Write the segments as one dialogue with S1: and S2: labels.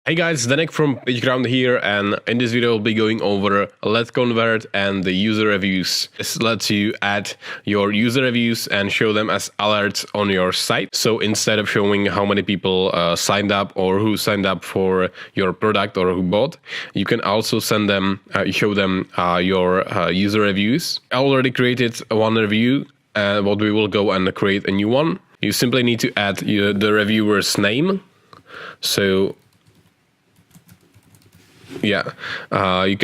S1: Hey guys, Danek from PitchGround here, and in this video I'll be going over LetConvert and the user reviews. This lets you add your user reviews and show them as alerts on your site. So instead of showing how many people signed up or who signed up for your product or who bought, you can also show them your user reviews. I already created one review, but we will go and create a new one. You simply need to add the reviewer's name. So yeah, you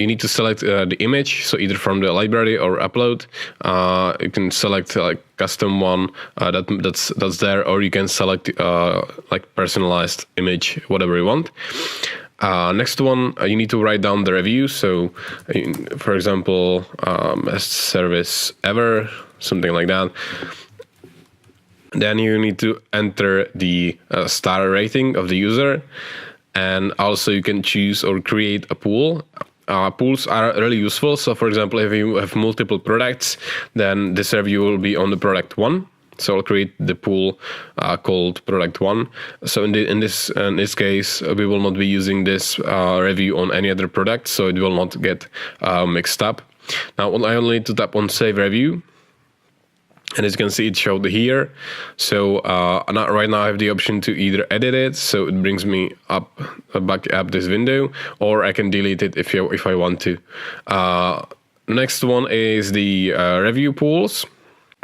S1: need to select the image, so either from the library or upload. You can select like custom one that's there, or you can select like personalized image, whatever you want. Next one, you need to write down the review. So, for example, best service ever, something like that. Then you need to enter the star rating of the user. And also you can choose or create a pool. Pools are really useful. So for example, if you have multiple products, then this review will be on the product 1. So I'll create the pool called product 1. So in this case, we will not be using this review on any other product, so it will not get mixed up. Now I only need to tap on save review. And as you can see, it showed here. So right now I have the option to either edit it, so it brings me back up this window, or I can delete it if I want to. Next one is the review pools,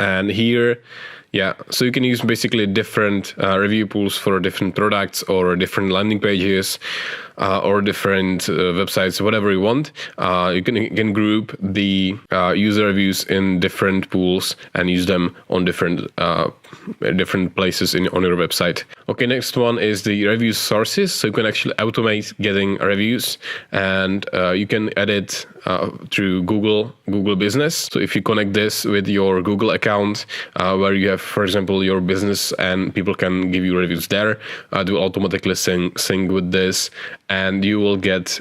S1: and here, yeah, so you can use basically different review pools for different products or different landing pages or different websites, whatever you want. You can group the user reviews in different pools and use them on different places on your website. Okay, next one is the review sources. So you can actually automate getting reviews, and you can edit through Google Business. So if you connect this with your Google account, where you have, for example, your business and people can give you reviews there, it will automatically sync with this, and you will get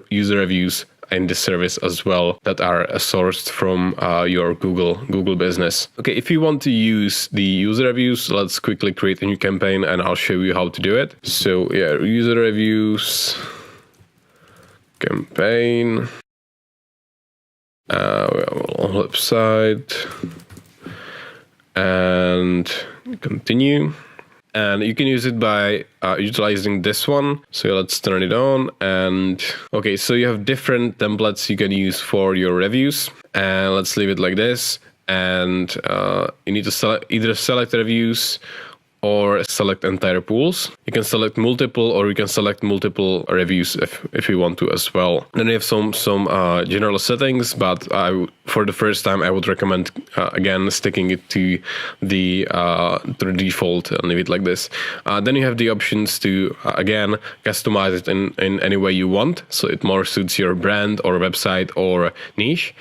S1: user reviews in this service as well that are sourced from your Google business. Okay, if you want to use the user reviews, let's quickly create a new campaign and I'll show you how to do it. So yeah, user reviews campaign, website, and continue. And you can use it by utilizing this one. So let's turn it on. And okay, so you have different templates you can use for your reviews. And let's leave it like this. And you need to either select reviews or select entire pools. You can select multiple, or you can select multiple reviews if you want to as well. Then you have some general settings, but for the first time I would recommend again sticking it to the default and leave it like this. Then you have the options to again customize it in any way you want, so it more suits your brand or website or niche.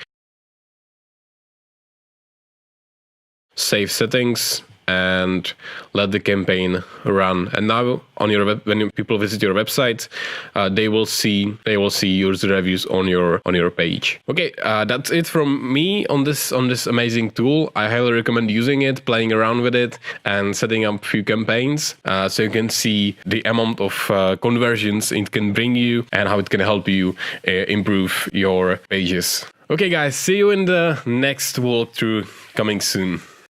S1: Save settings and let the campaign run. And now when people visit your website, they will see user reviews on your page. Okay, that's it from me on this amazing tool. I highly recommend using it, playing around with it, and setting up a few campaigns, so you can see the amount of conversions it can bring you and how it can help you improve your pages. Okay, guys, see you in the next walkthrough coming soon.